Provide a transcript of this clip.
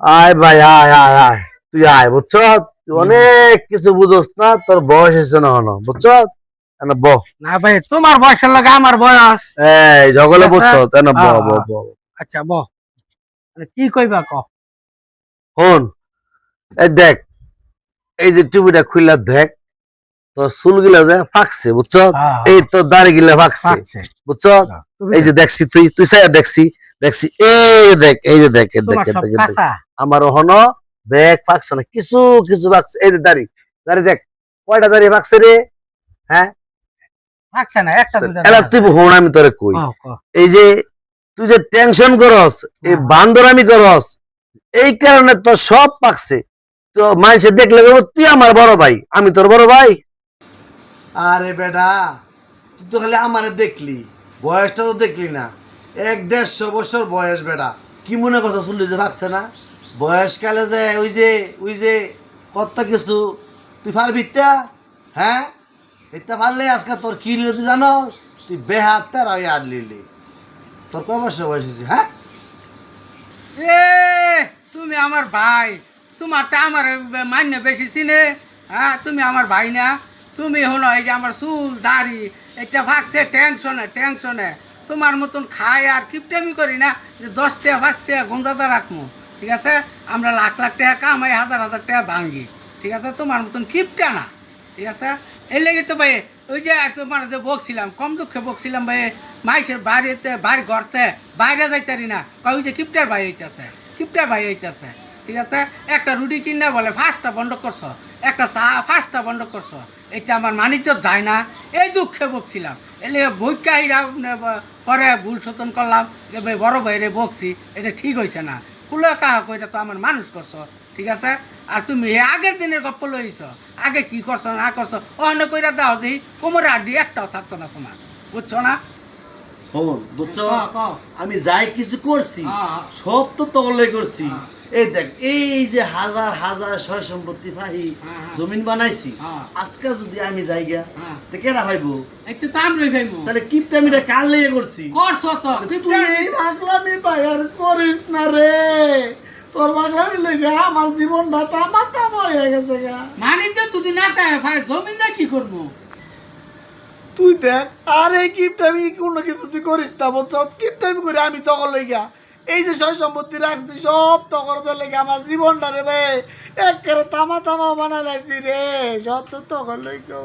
আয় ভাই আয় আয় আয় তুই আয় বুঝছ তুই অনেক কিছু বুঝোস না তোর বয়স হয়েছে না হনো বুঝছ ব না ভাই তোমার বয়সের লাগে আমার বয়স। এই জগলে ঠিক বুঝছ আছে? তাই না ব হ্যাঁ, ব হ্যাঁ। ব আচ্ছা কি কইবা ক? হন এই দেখ এই যে টুপিটা খুললা দেখ তোর চুল গিলা যে ফাঁকছে বুঝছ হ্যাঁ, এই হ্যাঁ, তোর দাড়ি গিলা ফাঁকছে পাকছে। বুঝছ না, তুমি এই যে দেখ, দেখছি তুই তুই চাই দেখছি দেখছি এই দেখ এই যে দেখ এই দেখ তোমার এই সব দেখ এই দেখ কাঁচা। আমার হনো ব্যাগ ফাঁকছে না কিছু কিছু ফাঁকছে এই যে দাড়ি দাড়ি দেখ কয়টা দাড়ি ফাঁকছে রে হ্যাঁ পাকছে না, একটা দুইটা এলা দেখা তুই যায়। হন আমি তোরে কই ক। এই যে তুই যে টেনশন করস এই হ্যাঁ, হ্যাঁ। বান্দরামি করস এই কারণে তো সব পাকছে তো মানুষে দেখলে বলবো, তুই আমার বড় ভাই আমি তোর বড় ভাই আরে বেটা তুই তো খালি আমারে দেখলি বয়সটা তো দেখলি না 150 বছর বয়স বেটা কি মনে করছো শুনলি যে ভাগছে না বয়সকালে যে ওই যে কত কিছু তুই পারবি তা? হ্যাঁ এটা পারলে আজকে তোর কি নিল তুই জানো তুই বেহাত তার আমি আর লিলি তোর কয় বছর বয়স হয়েছে হ্যাঁ এ তুমি আমার ভাই, তোমার তা আমার মান্য বেশি চিনে। হ্যাঁ, তুমি আমার ভাই না? তুমি হলো এই যে আমার চুল দাড়ি এটা ভাগছে টেনশনে টেনশনে। তোমার মতন খাই আর কিপটামি করি না যে 10 টাকা 5 টাকা গন্ধাতা রাখবো। ঠিক আছে, আমরা লাখ লাখ টাকা কামাই, হাজার হাজার টাকা ভাঙ্গি। ঠিক আছে, তোমার মতন কিপটা না। ঠিক আছে, এই লেগে তো ভাই ওই যে তোমার যে বকছিলাম, কম দুঃখে বকছিলাম ভাই, মাইসের বাড়িতে বাড়ি ঘরতে বাইরে যাইতারি না, ওই যে কিপটার ভাই হইতেছে, কিপটার ভাই হইতেছে। ঠিক আছে, একটা রুটি কিনে বলে 5টা বন্ধ করছো, একটা চা 5টা বন্ধ করছো, এটা আমার মানিজ্য যায় না, এই দুঃখে বকছিলাম। এলে বৈকাহিরা পরে ভুল শোধন করলাম যে ভাই বড় ভাইরে বকছি, এটা ঠিক হয়েছে না, কুলে কাহা কইটা তো আমার মানুষ করছো। ঠিক আছে, আর তুমি আগের দিনের গপ্প লইছ, আগে কি করছো না করছো অন্য কইরা দাও দিই, কোমরে আড্ডি একটাও থাকতো না তোমার, বুঝছো না? হন বুঝছো ক, ক। আমি যাই কিছু করছি হ্যাঁ। সব তো তগলে করছি হ্যাঁ। এই দেখ এই যে হাজার হাজার সয় সম্পত্তি পাহি হ্যাঁ। জমিন বানাইছি হ্যাঁ। আজকে যদি আমি যাইগা হ্যাঁ। তো কেনা ভাইবো একটু তো আমরাই খাইমু। তাহলে কিপটামিটা কার লেগে করছি করছো তো তুই পাগলামি বায়ার করিস না রে তোর পাগলামি লেগে আমার জীবনটা তামা তামা হয়ে গেছে গা মানি তো তুই না তাই ভাই জমিন না কি করবো? তুই দেখ আর এই কিপটামি কোনো কিছু তুই করিস না বলছ কিপটামি করে আমি তখন লেগা এই যে সয় সম্পত্তি রাখছি সব তখন লেগে আমার জীবনটা রে ভাই একেবারে তামা তামা বানাই লাগছি রে সব তো তখন লেগে